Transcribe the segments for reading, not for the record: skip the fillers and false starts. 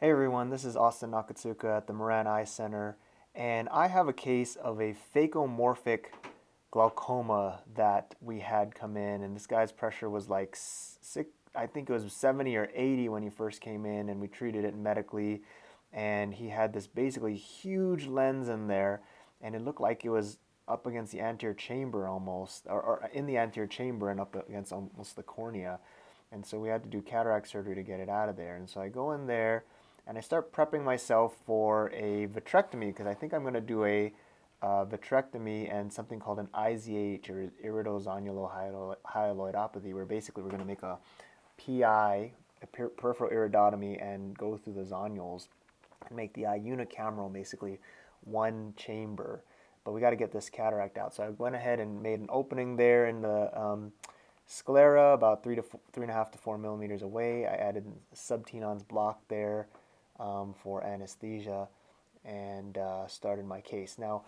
Hey everyone, this is Austin Nakatsuka at the Moran Eye Center, and I have a case of a phacomorphic glaucoma that we had come in, and this guy's pressure was like six, I think it was 70 or 80 when he first came in, and we treated it medically, and he had this basically huge lens in there, and it looked like it was up against the anterior chamber almost, or in the anterior chamber and up against almost the cornea. And so we had to do cataract surgery to get it out of there. And so I go in there and I start prepping myself for a vitrectomy because I think I'm going to do a vitrectomy and something called an IZH or iridozonulohyaloidopathy, where basically we're going to make a PI, a peripheral iridotomy, and go through the zonules and make the eye unicameral, basically one chamber. But we got to get this cataract out. So I went ahead and made an opening there in the sclera, about 3.5 to 4 millimeters away. I added subtenon's block there for anesthesia and started my case. Now,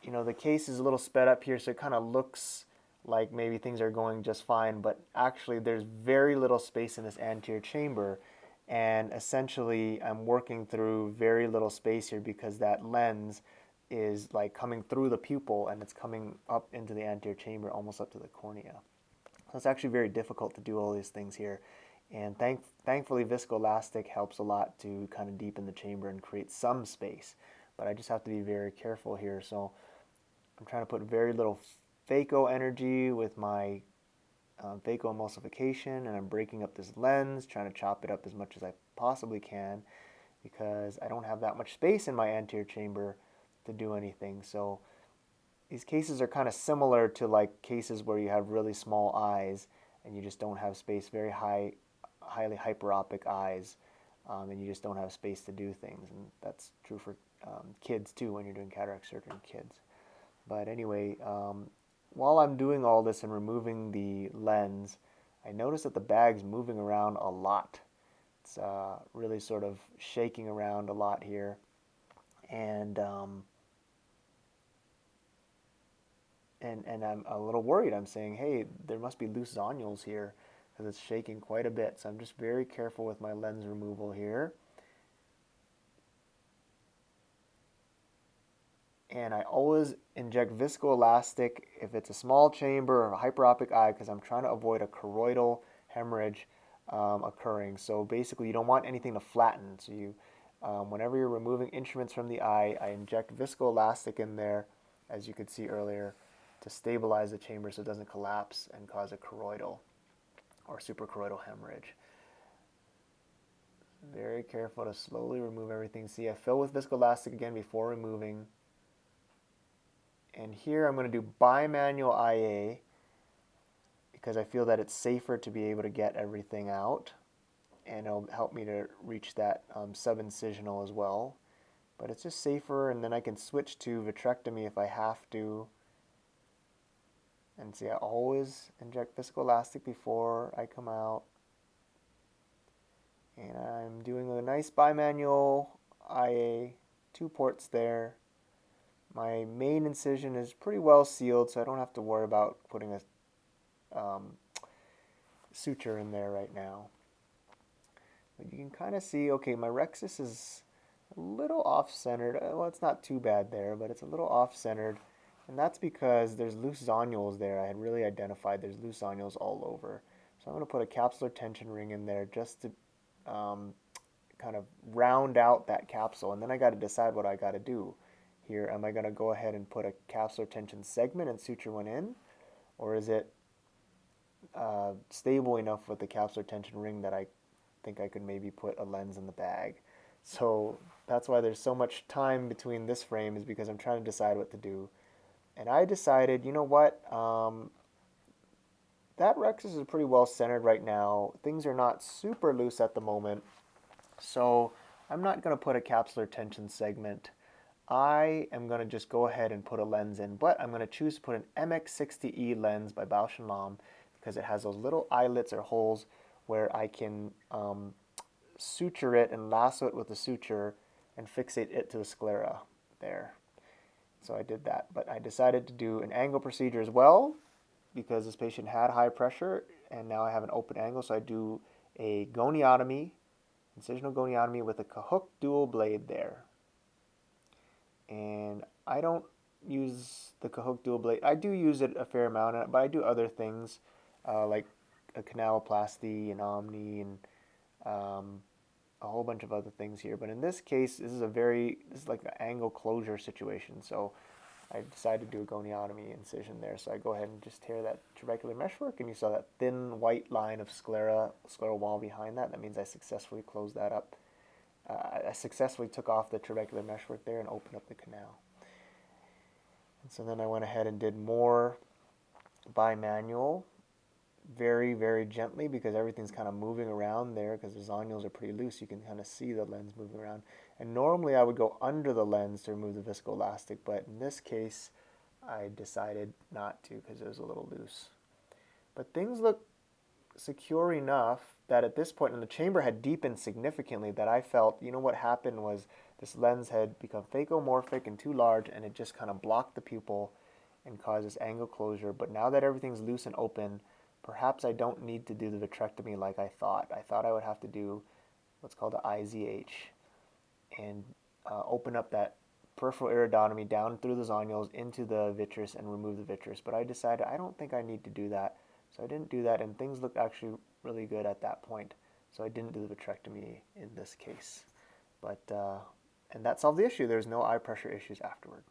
the case is a little sped up here, so it kind of looks like maybe things are going just fine, but actually there's very little space in this anterior chamber, and essentially I'm working through very little space here because that lens is like coming through the pupil and it's coming up into the anterior chamber almost up to the cornea. So it's actually very difficult to do all these things here. And thankfully, viscoelastic helps a lot to kind of deepen the chamber and create some space. But I just have to be very careful here. So I'm trying to put very little phaco energy with my phacoemulsification, and I'm breaking up this lens, trying to chop it up as much as I possibly can because I don't have that much space in my anterior chamber to do anything. So these cases are kind of similar to like cases where you have really small eyes and you just don't have space, very highly hyperopic eyes, and you just don't have space to do things. And that's true for kids too when you're doing cataract surgery in kids. But anyway, while I'm doing all this and removing the lens, I notice that the bag's moving around a lot. It's really sort of shaking around a lot here. And I'm a little worried. I'm saying, hey, there must be loose zonules here because it's shaking quite a bit. So I'm just very careful with my lens removal here. And I always inject viscoelastic if it's a small chamber or a hyperopic eye because I'm trying to avoid a choroidal hemorrhage occurring. So basically, you don't want anything to flatten. So whenever you're removing instruments from the eye, I inject viscoelastic in there, as you could see earlier, to stabilize the chamber so it doesn't collapse and cause a choroidal or suprachoroidal hemorrhage. Very careful to slowly remove everything. See, I fill with viscoelastic again before removing. And here I'm going to do bimanual IA because I feel that it's safer to be able to get everything out, and it'll help me to reach that subincisional as well. But it's just safer, and then I can switch to vitrectomy if I have to. And see, I always inject viscoelastic before I come out. And I'm doing a nice bimanual IA, 2 ports there. My main incision is pretty well sealed, so I don't have to worry about putting a suture in there right now. But you can kind of see, okay, my rhexis is a little off-centered. Well, it's not too bad there, but it's a little off-centered. And that's because there's loose zonules there. I had really identified there's loose zonules all over. So I'm going to put a capsular tension ring in there just to kind of round out that capsule. And then I got to decide what I got to do here. Am I going to go ahead and put a capsular tension segment and suture one in? Or is it stable enough with the capsular tension ring that I think I could maybe put a lens in the bag? So that's why there's so much time between this frame, is because I'm trying to decide what to do. And I decided, you know what, that rhexis is pretty well centered right now. Things are not super loose at the moment, so I'm not going to put a capsular tension segment. I am going to just go ahead and put a lens in, but I'm going to choose to put an MX60E lens by Bausch & Lomb because it has those little eyelets or holes where I can suture it and lasso it with the suture and fixate it to the sclera there. So I did that, but I decided to do an angle procedure as well because this patient had high pressure and now I have an open angle, so I do a goniotomy incisional goniotomy with a Kahook Dual Blade there. And I don't use the Kahook Dual Blade. I do use it a fair amount, but I do other things like a canaloplasty and Omni and a whole bunch of other things here. But in this case, this is like an angle closure situation. So I decided to do a goniotomy incision there. So I go ahead and just tear that trabecular meshwork, and you saw that thin white line of scleral wall behind that. That means I successfully closed that up. I successfully took off the trabecular meshwork there and opened up the canal. And so then I went ahead and did more bimanual, very, very gently, because everything's kind of moving around there because the zonules are pretty loose. You can kind of see the lens moving around. And normally I would go under the lens to remove the viscoelastic, but in this case I decided not to because it was a little loose. But things look secure enough that at this point, and the chamber had deepened significantly, that I felt, you know, what happened was this lens had become phacomorphic and too large, and it just kind of blocked the pupil and caused this angle closure. But now that everything's loose and open, perhaps I don't need to do the vitrectomy like I thought. I thought I would have to do what's called the IZH and open up that peripheral iridotomy down through the zonules into the vitreous and remove the vitreous. But I decided I don't think I need to do that. So I didn't do that, and things looked actually really good at that point. So I didn't do the vitrectomy in this case. But and that solved the issue. There's no eye pressure issues afterward.